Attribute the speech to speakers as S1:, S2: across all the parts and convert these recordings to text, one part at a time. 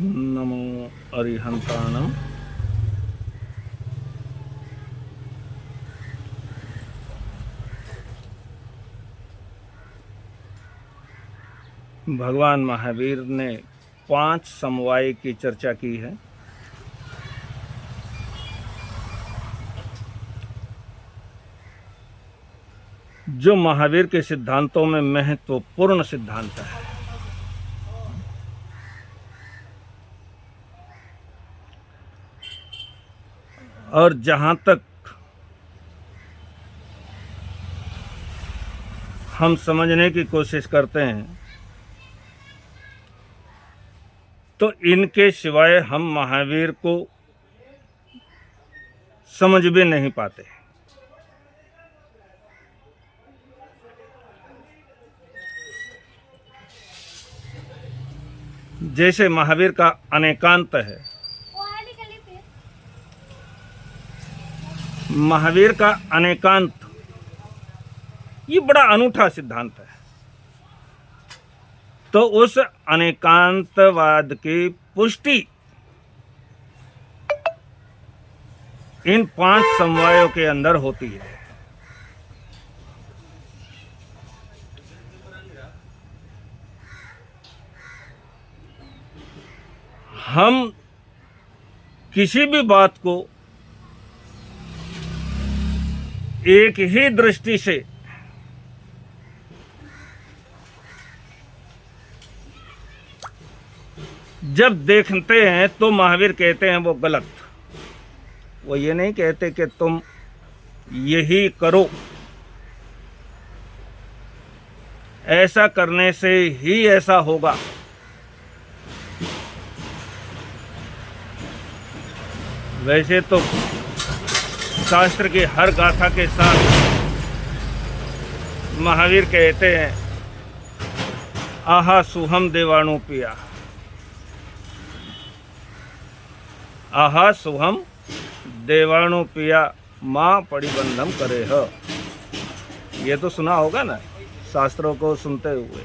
S1: नमो अरिहंताणम। भगवान महावीर ने 5 समवाय की चर्चा की है। जो महावीर के सिद्धांतों में महत्वपूर्ण सिद्धांत है। और जहां तक हम समझने की कोशिश करते हैं तो इनके सिवाय हम महावीर को समझ भी नहीं पाते। जैसे महावीर का अनेकांत है। महावीर का अनेकांत ये बड़ा अनूठा सिद्धांत है। तो उस अनेकांतवाद की पुष्टि इन 5 समवायों के अंदर होती है। हम किसी भी बात को एक ही दृष्टि से जब देखते हैं तो महावीर कहते हैं वो गलत। वो ये नहीं कहते कि तुम यही करो, ऐसा करने से ही ऐसा होगा। वैसे तो शास्त्र की हर गाथा के साथ महावीर कहते हैं आहा सुहम देवाणु पिया, आहा सुहम देवाणु पिया माँ पड़िबंधम करे ह। ये तो सुना होगा ना शास्त्रों को सुनते हुए।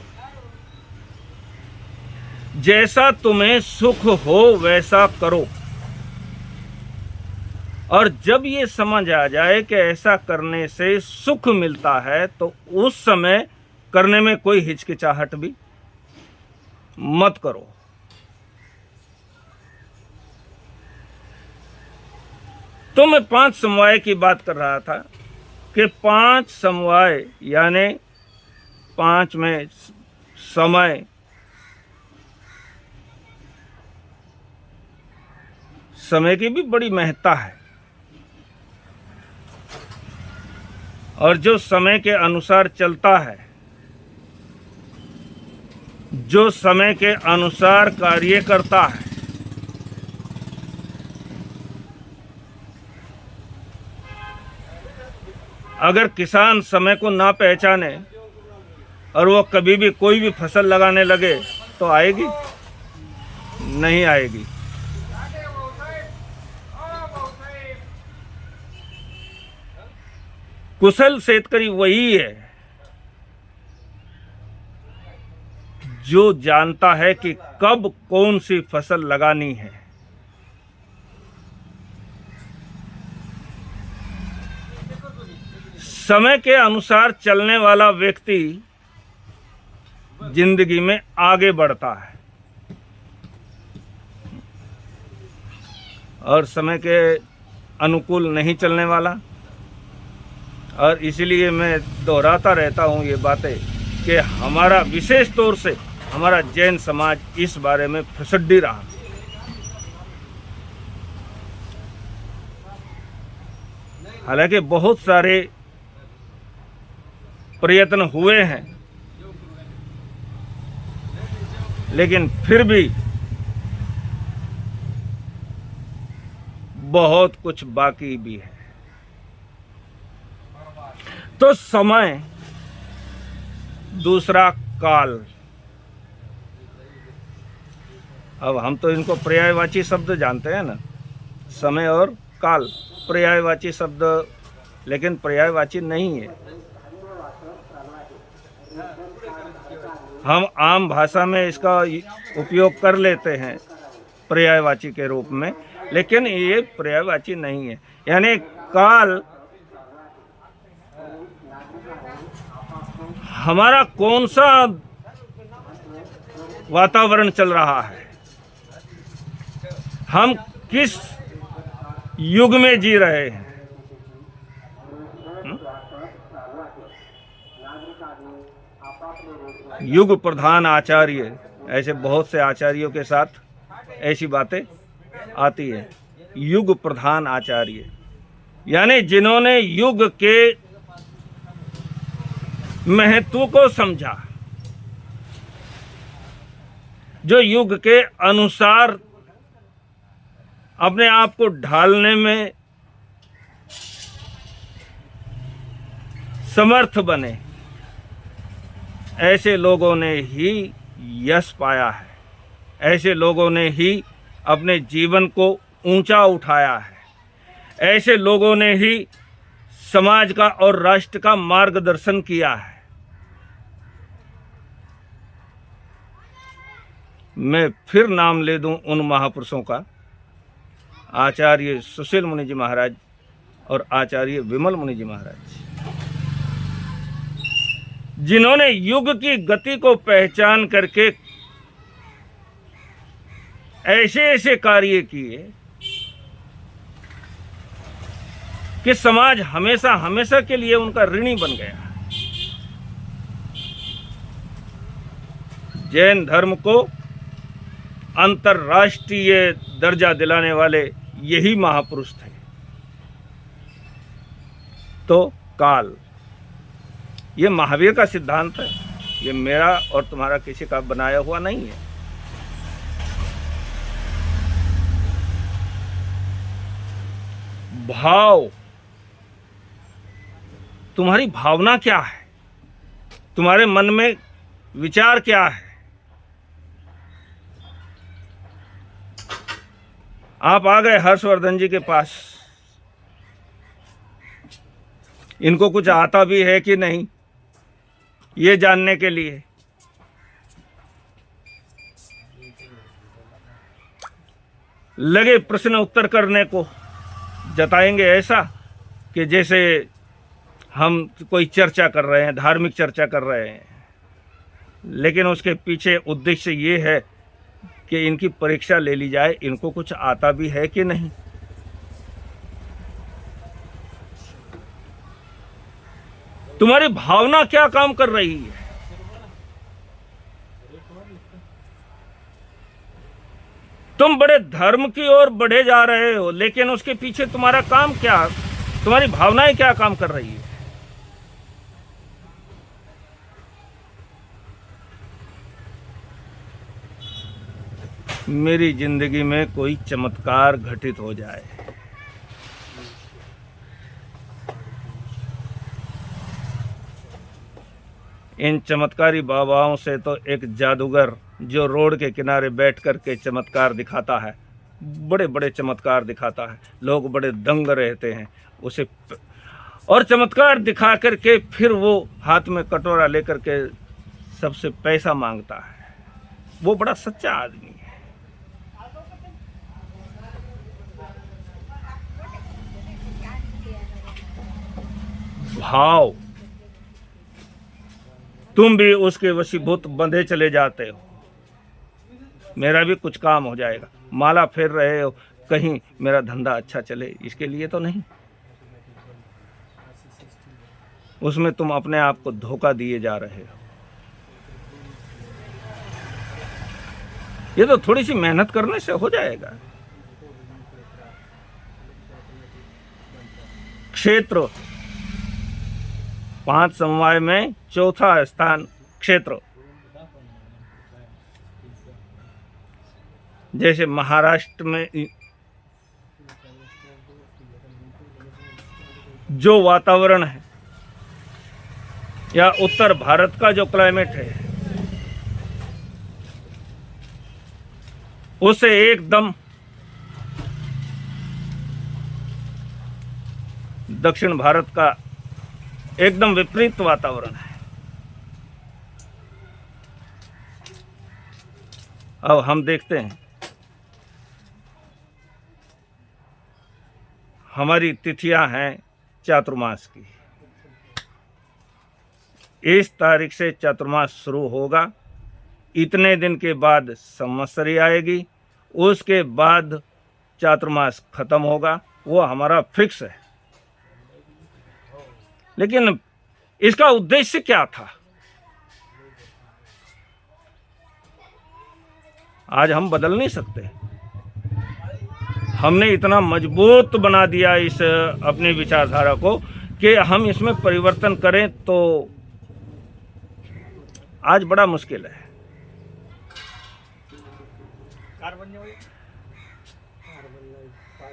S1: जैसा तुम्हें सुख हो वैसा करो। और जब ये समझ आ जाए कि ऐसा करने से सुख मिलता है तो उस समय करने में कोई हिचकिचाहट भी मत करो। तो मैं 5 समवाय की बात कर रहा था कि 5 समवाय यानी 5 में समय, समय की भी बड़ी महत्ता है। और जो समय के अनुसार चलता है, जो समय के अनुसार कार्य करता है, अगर किसान समय को ना पहचाने और वो कभी भी कोई भी फसल लगाने लगे तो आएगी नहीं आएगी। कुशल शेतकरी वही है जो जानता है कि कब कौन सी फसल लगानी है। समय के अनुसार चलने वाला व्यक्ति जिंदगी में आगे बढ़ता है। और समय के अनुकूल नहीं चलने वाला। और इसीलिए मैं दोहराता रहता हूँ ये बातें कि हमारा विशेष तौर से हमारा जैन समाज इस बारे में फिसड्डी रहा। हालांकि बहुत सारे प्रयत्न हुए हैं लेकिन फिर भी बहुत कुछ बाकी भी है। तो समय, दूसरा काल। अब हम तो इनको पर्यायवाची शब्द जानते हैं ना, समय और काल पर्यायवाची शब्द, लेकिन पर्यायवाची नहीं है। हम आम भाषा में इसका उपयोग कर लेते हैं पर्यायवाची के रूप में, लेकिन ये पर्यायवाची नहीं है। यानी काल हमारा कौन सा वातावरण चल रहा है, हम किस युग में जी रहे हैं। युग प्रधान आचार्य, ऐसे बहुत से आचार्यों के साथ ऐसी बातें आती है। युग प्रधान आचार्य यानी जिन्होंने युग के महत्व को समझा, जो युग के अनुसार अपने आप को ढालने में समर्थ बने, ऐसे लोगों ने ही यश पाया है, ऐसे लोगों ने ही अपने जीवन को ऊंचा उठाया है, ऐसे लोगों ने ही समाज का और राष्ट्र का मार्गदर्शन किया है। मैं फिर नाम ले दूं उन महापुरुषों का, आचार्य सुशील मुनि जी महाराज और आचार्य विमल मुनि जी महाराज, जिन्होंने युग की गति को पहचान करके ऐसे ऐसे कार्य किए कि समाज हमेशा हमेशा के लिए उनका ऋणी बन गया। जैन धर्म को अंतर्राष्ट्रीय दर्जा दिलाने वाले यही महापुरुष थे। तो काल, ये महावीर का सिद्धांत है, ये मेरा और तुम्हारा किसी का बनाया हुआ नहीं है। भाव, तुम्हारी भावना क्या है, तुम्हारे मन में विचार क्या है। आप आ गए हर्षवर्धन जी के पास, इनको कुछ आता भी है कि नहीं ये जानने के लिए। लगे प्रश्न उत्तर करने को, जताएंगे ऐसा कि जैसे हम कोई चर्चा कर रहे हैं, धार्मिक चर्चा कर रहे हैं, लेकिन उसके पीछे उद्देश्य ये है कि इनकी परीक्षा ले ली जाए, इनको कुछ आता भी है कि नहीं। तुम्हारी भावना क्या काम कर रही है। तुम बड़े धर्म की ओर बढ़े जा रहे हो, लेकिन उसके पीछे तुम्हारा काम क्या, तुम्हारी भावनाएं क्या काम कर रही है। मेरी जिंदगी में कोई चमत्कार घटित हो जाए, इन चमत्कारी बाबाओं से तो एक जादूगर जो रोड के किनारे बैठ कर के चमत्कार दिखाता है, बड़े बड़े चमत्कार दिखाता है, लोग बड़े दंग रहते हैं उसे, और चमत्कार दिखा करके फिर वो हाथ में कटोरा लेकर के सबसे पैसा मांगता है। वो बड़ा सच्चा आदमी है। भाव, तुम भी उसके वशीभूत बंधे चले जाते हो। मेरा भी कुछ काम हो जाएगा, माला फेर रहे हो, कहीं मेरा धंधा अच्छा चले, इसके लिए तो नहीं। उसमें तुम अपने आप को धोखा दिए जा रहे हो। ये तो थोड़ी सी मेहनत करने से हो जाएगा। क्षेत्र, 5 समवाय में चौथा स्थान क्षेत्र। जैसे महाराष्ट्र में जो वातावरण है, या उत्तर भारत का जो क्लाइमेट है, उसे एकदम दक्षिण भारत का एकदम विपरीत वातावरण है। अब हम देखते हैं हमारी तिथियां हैं चातुर्मास की। इस तारीख से चातुर्मास शुरू होगा, इतने दिन के बाद संवत्सरी आएगी, उसके बाद चातुर्मास खत्म होगा। वो हमारा फिक्स है। लेकिन इसका उद्देश्य क्या था? आज हम बदल नहीं सकते। हमने इतना मजबूत बना दिया इस अपनी विचारधारा को कि हम इसमें परिवर्तन करें तो आज बड़ा मुश्किल है।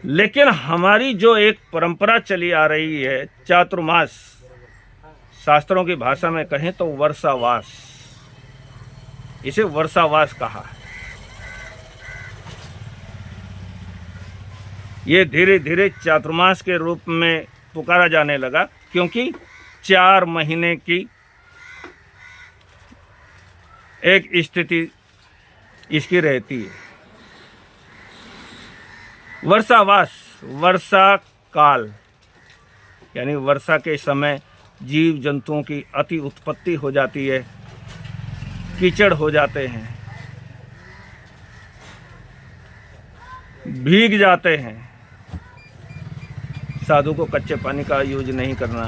S1: लेकिन हमारी जो एक परंपरा चली आ रही है चातुर्मास, शास्त्रों की भाषा में कहें तो वर्षावास, इसे वर्षावास कहा है। ये धीरे धीरे चातुर्मास के रूप में पुकारा जाने लगा, क्योंकि 4 महीने की एक स्थिति इसकी रहती है। वर्षावास, वर्षा काल, यानी वर्षा के समय जीव जंतुओं की अति उत्पत्ति हो जाती है, कीचड़ हो जाते हैं, भीग जाते हैं। साधु को कच्चे पानी का यूज नहीं करना,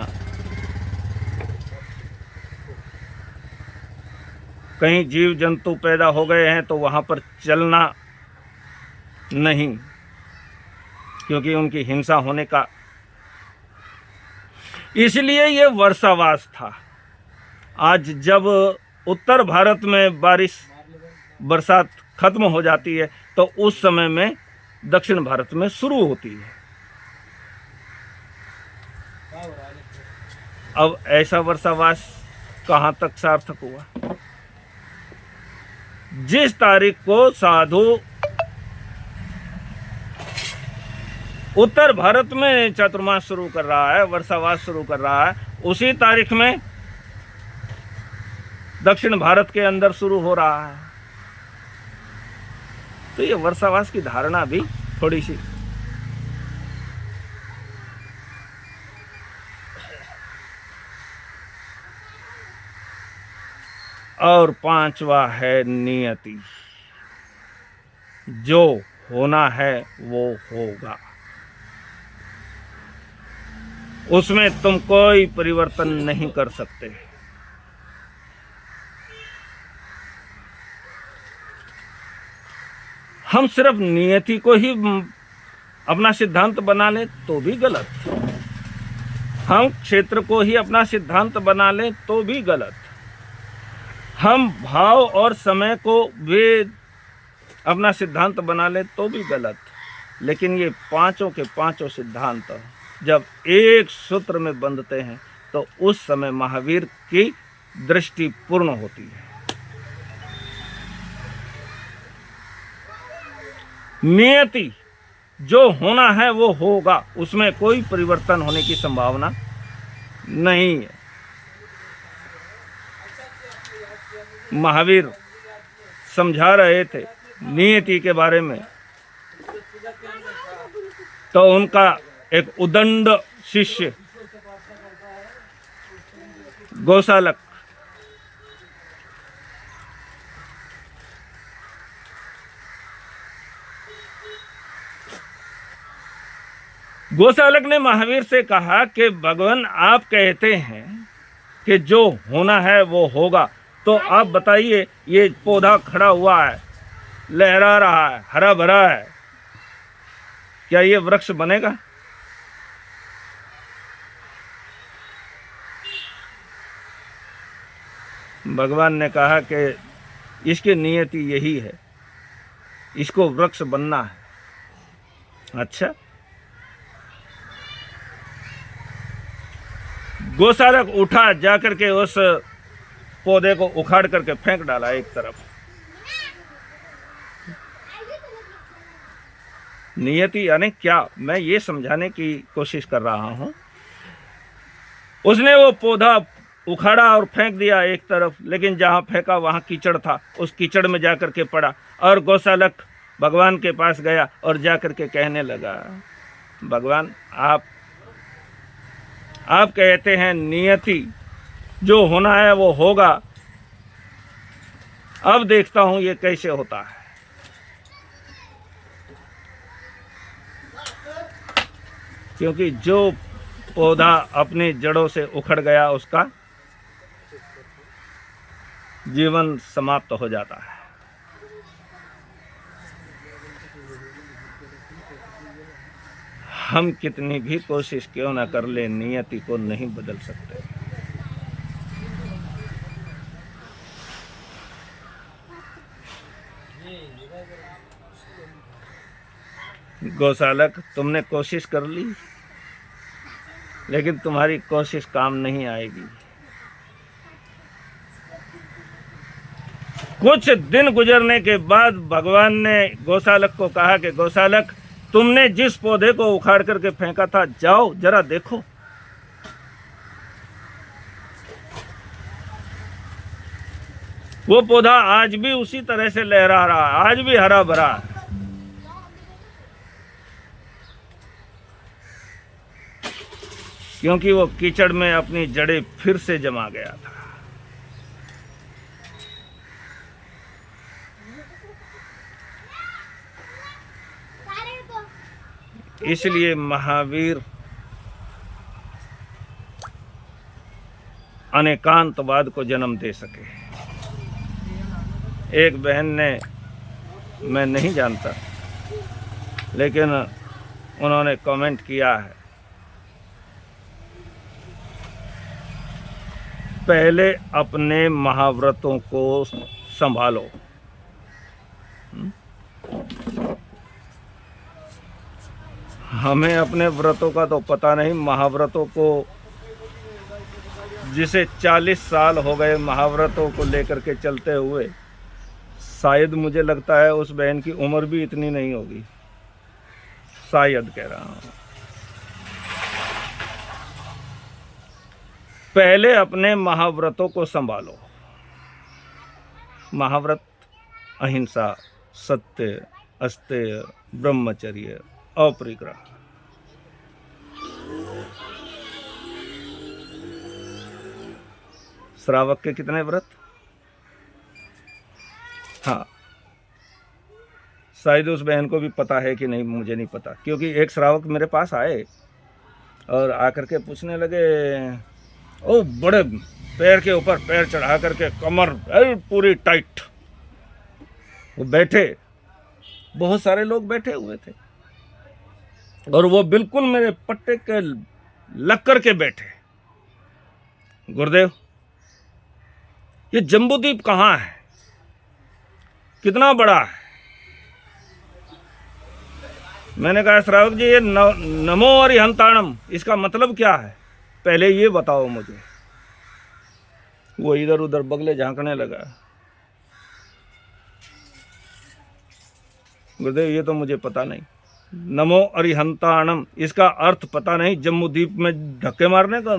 S1: कहीं जीव जंतु पैदा हो गए हैं तो वहाँ पर चलना नहीं, क्योंकि उनकी हिंसा होने का, इसलिए ये वर्षावास था। आज जब उत्तर भारत में बरसात खत्म हो जाती है तो उस समय में दक्षिण भारत में शुरू होती है। अब ऐसा वर्षावास कहाँ तक सार्थक हुआ? जिस तारीख को साधु उत्तर भारत में चातुर्मास शुरू कर रहा है, वर्षावास शुरू कर रहा है, उसी तारीख में दक्षिण भारत के अंदर शुरू हो रहा है। तो ये वर्षावास की धारणा भी थोड़ी सी और 5वां है नियति। जो होना है वो होगा, उसमें तुम कोई परिवर्तन नहीं कर सकते। हम सिर्फ नियति को ही अपना सिद्धांत बना लें तो भी गलत, हम क्षेत्र को ही अपना सिद्धांत बना लें तो भी गलत, हम भाव और समय को भी अपना सिद्धांत बना लें तो भी गलत। लेकिन ये पांचों के पांचों सिद्धांत जब एक सूत्र में बंधते हैं तो उस समय महावीर की दृष्टि पूर्ण होती है। नियति, जो होना है वो होगा, उसमें कोई परिवर्तन होने की संभावना नहीं है। महावीर समझा रहे थे नियति के बारे में, तो उनका एक उदंड शिष्य गोसालक ने महावीर से कहा कि भगवान आप कहते हैं कि जो होना है वो होगा, तो आप बताइए ये पौधा खड़ा हुआ है, लहरा रहा है, हरा भरा है, क्या ये वृक्ष बनेगा? भगवान ने कहा कि इसकी नियति यही है, इसको वृक्ष बनना है। अच्छा, गोसालक उठा, जाकर के उस पौधे को उखाड़ करके फेंक डाला एक तरफ। नियति यानी क्या, मैं ये समझाने की कोशिश कर रहा हूं। उसने वो पौधा उखाड़ा और फेंक दिया एक तरफ, लेकिन जहां फेंका वहां कीचड़ था, उस कीचड़ में जाकर के पड़ा। और गोसालक भगवान के पास गया और जाकर के कहने लगा भगवान आप कहते हैं नियति, जो होना है वो होगा। अब देखता हूं ये कैसे होता है। क्योंकि जो पौधा अपनी जड़ों से उखड़ गया उसका जीवन समाप्त हो जाता है। हम कितनी भी कोशिश क्यों ना कर ले, नियति को नहीं बदल सकते। गौशालक, तुमने कोशिश कर ली, लेकिन तुम्हारी कोशिश काम नहीं आएगी। कुछ दिन गुजरने के बाद भगवान ने गौशालक को कहा कि गौशालक, तुमने जिस पौधे को उखाड़ करके फेंका था, जाओ जरा देखो। वो पौधा आज भी उसी तरह से लहरा रहा है, आज भी हरा भरा है। क्योंकि वो कीचड़ में अपनी जड़ें फिर से जमा गया था। इसलिए महावीर अनेकांतवाद को जन्म दे सके। एक बहन ने, मैं नहीं जानता, लेकिन उन्होंने कमेंट किया है, पहले अपने महाव्रतों को संभालो। हमें अपने व्रतों का तो पता नहीं, महाव्रतों को, जिसे 40 साल हो गए महाव्रतों को लेकर के चलते हुए, शायद मुझे लगता है उस बहन की उम्र भी इतनी नहीं होगी, शायद कह रहा हूं। पहले अपने महाव्रतों को संभालो। महाव्रत अहिंसा, सत्य, अस्तेय, ब्रह्मचर्य, अपरिग्रह। श्रावक के कितने व्रत? हाँ, शायद उस बहन को भी पता है कि नहीं, मुझे नहीं पता। क्योंकि एक श्रावक मेरे पास आए और आकर के पूछने लगे, ओ बड़े पैर के ऊपर पैर चढ़ा करके, कमर पूरी टाइट, वो बैठे, बहुत सारे लोग बैठे हुए थे और वो बिल्कुल मेरे पट्टे के लग करके बैठे। गुरुदेव, ये जम्बूद्वीप कहाँ है, कितना बड़ा है? मैंने कहा, श्रावक जी, ये नमो अरिहंताणम, इसका मतलब क्या है, पहले ये बताओ मुझे। वो इधर उधर बगले झांकने लगा। गुरुदेव, ये तो मुझे पता नहीं, नमो अरिहंताणम इसका अर्थ पता नहीं। जम्बूद्वीप में धक्के मारने को,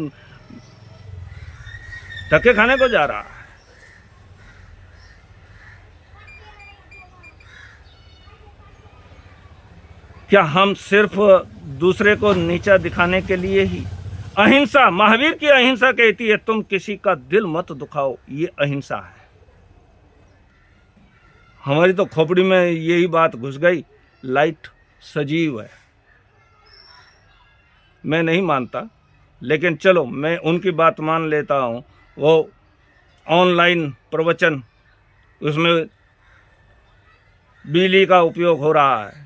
S1: धक्के खाने को जा रहा है। क्या हम सिर्फ दूसरे को नीचा दिखाने के लिए ही? अहिंसा, महावीर की अहिंसा कहती है, तुम किसी का दिल मत दुखाओ, ये अहिंसा है। हमारी तो खोपड़ी में यही बात घुस गई, लाइट सजीव है। मैं नहीं मानता, लेकिन चलो मैं उनकी बात मान लेता हूं। वो ऑनलाइन प्रवचन, उसमें बिजली का उपयोग हो रहा है।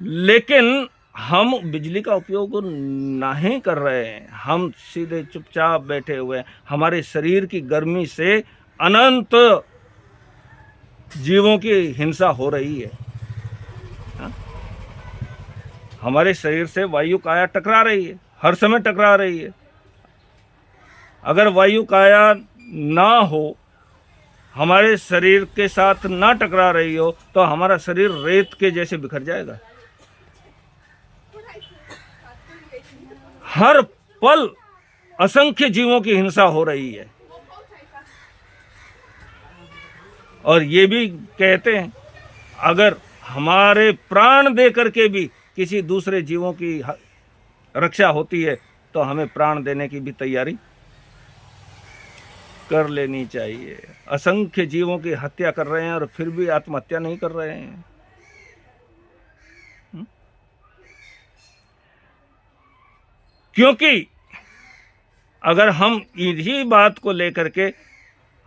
S1: लेकिन हम बिजली का उपयोग नहीं कर रहे हैं, हम सीधे चुपचाप बैठे हुए हैं। हमारे शरीर की गर्मी से अनंत जीवों की हिंसा हो रही है। हा? हमारे शरीर से वायु काया टकरा रही है, हर समय टकरा रही है। अगर वायु काया ना हो, हमारे शरीर के साथ ना टकरा रही हो, तो हमारा शरीर रेत के जैसे बिखर जाएगा। हर पल असंख्य जीवों की हिंसा हो रही है। और ये भी कहते हैं अगर हमारे प्राण दे करके भी किसी दूसरे जीवों की रक्षा होती है तो हमें प्राण देने की भी तैयारी कर लेनी चाहिए। असंख्य जीवों की हत्या कर रहे हैं और फिर भी आत्महत्या नहीं कर रहे हैं। क्योंकि अगर हम इन्हीं बात को लेकर के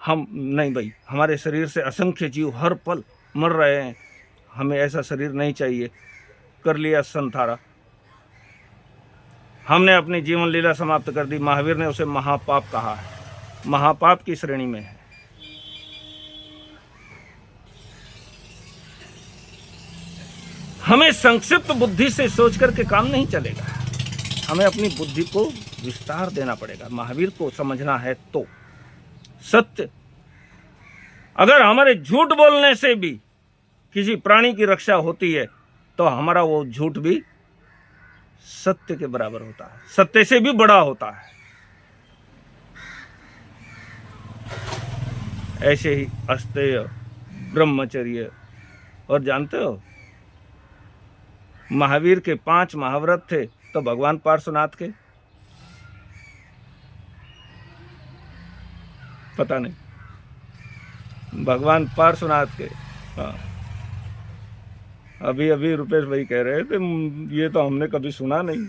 S1: हम नहीं भाई, हमारे शरीर से असंख्य जीव हर पल मर रहे हैं, हमें ऐसा शरीर नहीं चाहिए, कर लिया संथारा, हमने अपनी जीवन लीला समाप्त कर दी। महावीर ने उसे महापाप कहा है, महापाप की श्रेणी में है। हमें संक्षिप्त बुद्धि से सोच करके काम नहीं चलेगा, हमें अपनी बुद्धि को विस्तार देना पड़ेगा। महावीर को समझना है तो सत्य, अगर हमारे झूठ बोलने से भी किसी प्राणी की रक्षा होती है तो हमारा वो झूठ भी सत्य के बराबर होता है, सत्य से भी बड़ा होता है। ऐसे ही अस्तेय, ब्रह्मचर्य, और जानते हो महावीर के 5 महाव्रत थे तो भगवान पार्श्वनाथ के पता नहीं, भगवान पार्श्वनाथ के। हाँ, अभी रुपेश भाई कह रहे थे ये तो हमने कभी सुना नहीं,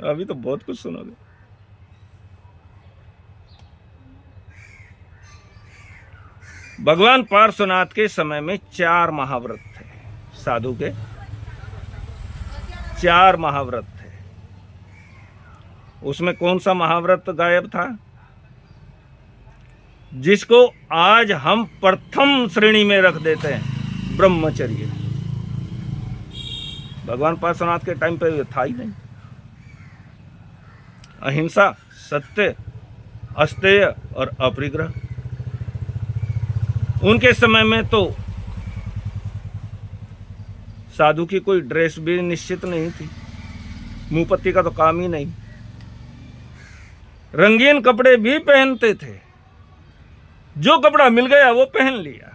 S1: अभी तो बहुत कुछ सुनोगे। भगवान पार्श्वनाथ के समय में 4 महाव्रत थे, साधु के 4 महाव्रत थे। उसमें कौन सा महाव्रत गायब था जिसको आज हम प्रथम श्रेणी में रख देते हैं? ब्रह्मचर्य। भगवान पार्श्वनाथ के टाइम पे था ही नहीं। अहिंसा, सत्य, अस्तेय और अपरिग्रह। उनके समय में तो साधु की कोई ड्रेस भी निश्चित नहीं थी, मुंहपत्ती का तो काम ही नहीं, रंगीन कपड़े भी पहनते थे, जो कपड़ा मिल गया वो पहन लिया।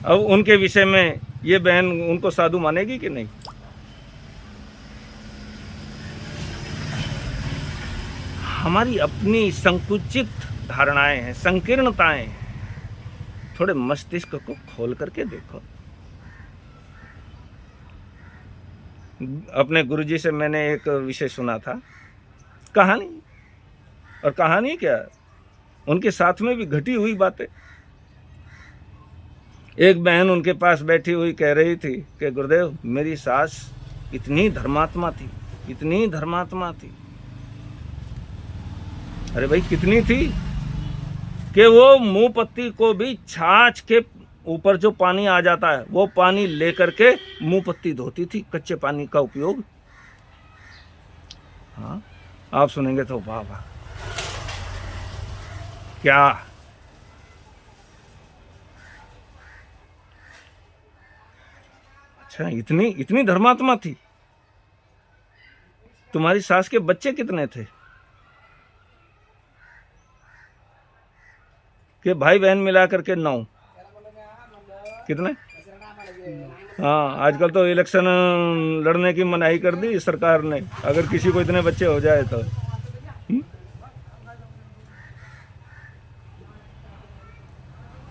S1: अब उनके विषय में ये बहन उनको साधु मानेगी कि नहीं? हमारी अपनी संकुचित धारणाएं हैं, संकीर्णताएं हैं। थोड़े मस्तिष्क को खोल करके देखो। अपने गुरुजी से मैंने एक विषय सुना था, कहानी, और कहानी क्या, उनके साथ में भी घटी हुई बातें। एक बहन उनके पास बैठी हुई कह रही थी कि गुरुदेव मेरी सास इतनी धर्मात्मा थी, इतनी धर्मात्मा थी। अरे भाई कितनी थी कि वो मुंह पत्ती को भी छाछ के ऊपर जो पानी आ जाता है वो पानी लेकर के मुंह पत्ती धोती थी, कच्चे पानी का उपयोग। हाँ, आप सुनेंगे तो वाह वाह, क्या अच्छा, इतनी धर्मात्मा थी। तुम्हारी सास के बच्चे कितने थे? कि भाई बहन मिला करके 9। कितने? हाँ, आजकल तो इलेक्शन लड़ने की मनाही कर दी सरकार ने, अगर किसी को इतने बच्चे हो जाए तो।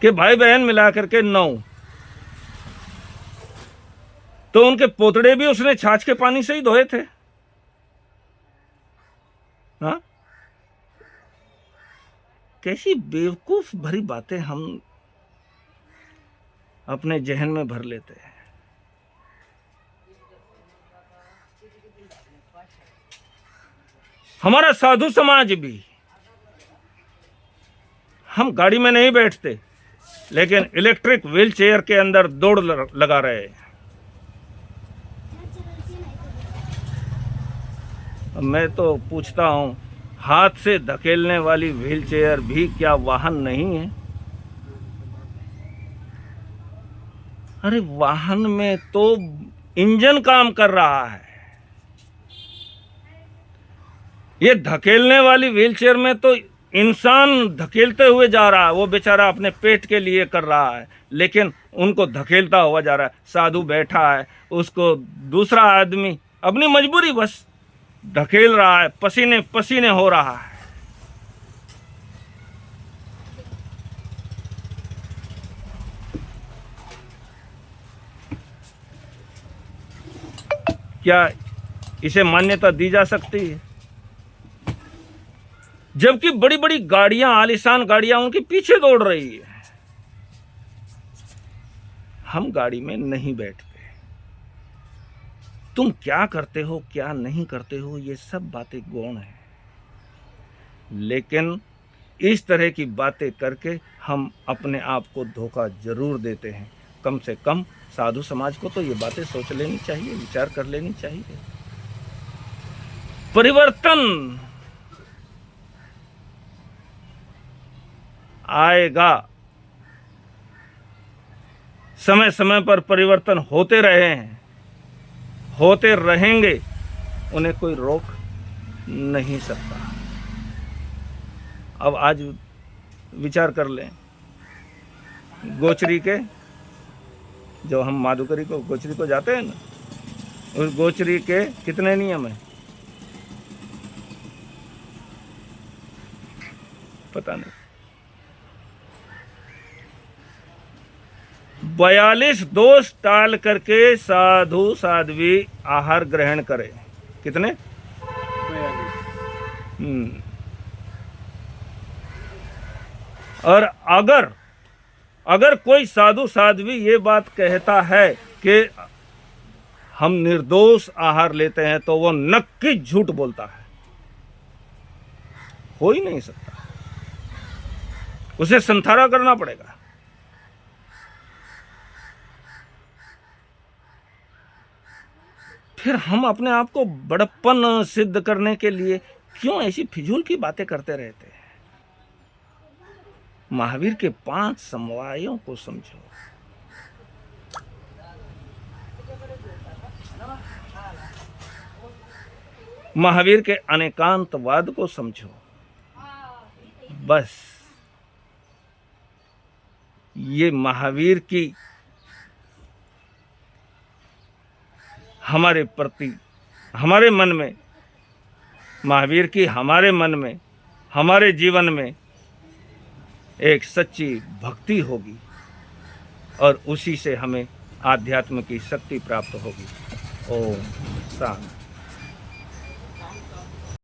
S1: कि भाई बहन मिला करके 9, तो उनके पोतड़े भी उसने छाछ के पानी से ही धोए थे। हाँ, कैसी बेवकूफ भरी बातें हम अपने जहन में भर लेते हैं। हमारा साधु समाज भी, हम गाड़ी में नहीं बैठते लेकिन इलेक्ट्रिक व्हील चेयर के अंदर दौड़ लगा रहे हैं। मैं तो पूछता हूं, हाथ से धकेलने वाली व्हील चेयर भी क्या वाहन नहीं है? अरे वाहन में तो इंजन काम कर रहा है, ये धकेलने वाली व्हील चेयर में तो इंसान धकेलते हुए जा रहा है, वो बेचारा अपने पेट के लिए कर रहा है, लेकिन उनको धकेलता हुआ जा रहा है। साधु बैठा है, उसको दूसरा आदमी अपनी मजबूरी बस धकेल रहा है, पसीने पसीने हो रहा है। क्या इसे मान्यता दी जा सकती है? जबकि बड़ी बड़ी गाड़ियां, आलीशान गाड़ियां उनके पीछे दौड़ रही है। हम गाड़ी में नहीं बैठते। तुम क्या करते हो, क्या नहीं करते हो, ये सब बातें गौण है, लेकिन इस तरह की बातें करके हम अपने आप को धोखा जरूर देते हैं। कम से कम साधु समाज को तो ये बातें सोच लेनी चाहिए, विचार कर लेनी चाहिए। परिवर्तन आएगा, समय समय पर परिवर्तन होते रहे हैं, होते रहेंगे, उन्हें कोई रोक नहीं सकता। अब आज विचार कर लें, गोचरी के, जो हम माधुकरी को गोचरी को जाते हैं ना, उस गोचरी के कितने नियम हैं पता नहीं। 42 दोष टाल करके साधु साध्वी आहार ग्रहण करें। कितने? 42। और अगर कोई साधु साध्वी ये बात कहता है कि हम निर्दोष आहार लेते हैं, तो वो नक्की झूठ बोलता है। हो ही नहीं सकता, उसे संथारा करना पड़ेगा। फिर हम अपने आप को बड़प्पन सिद्ध करने के लिए क्यों ऐसी फिजूल की बातें करते रहते हैं? महावीर के 5 समवायों को समझो, महावीर के अनेकांतवाद को समझो। बस ये महावीर की हमारे प्रति, हमारे मन में, महावीर की हमारे मन में, हमारे जीवन में एक सच्ची भक्ति होगी, और उसी से हमें आध्यात्म की शक्ति प्राप्त होगी। ओम शांति।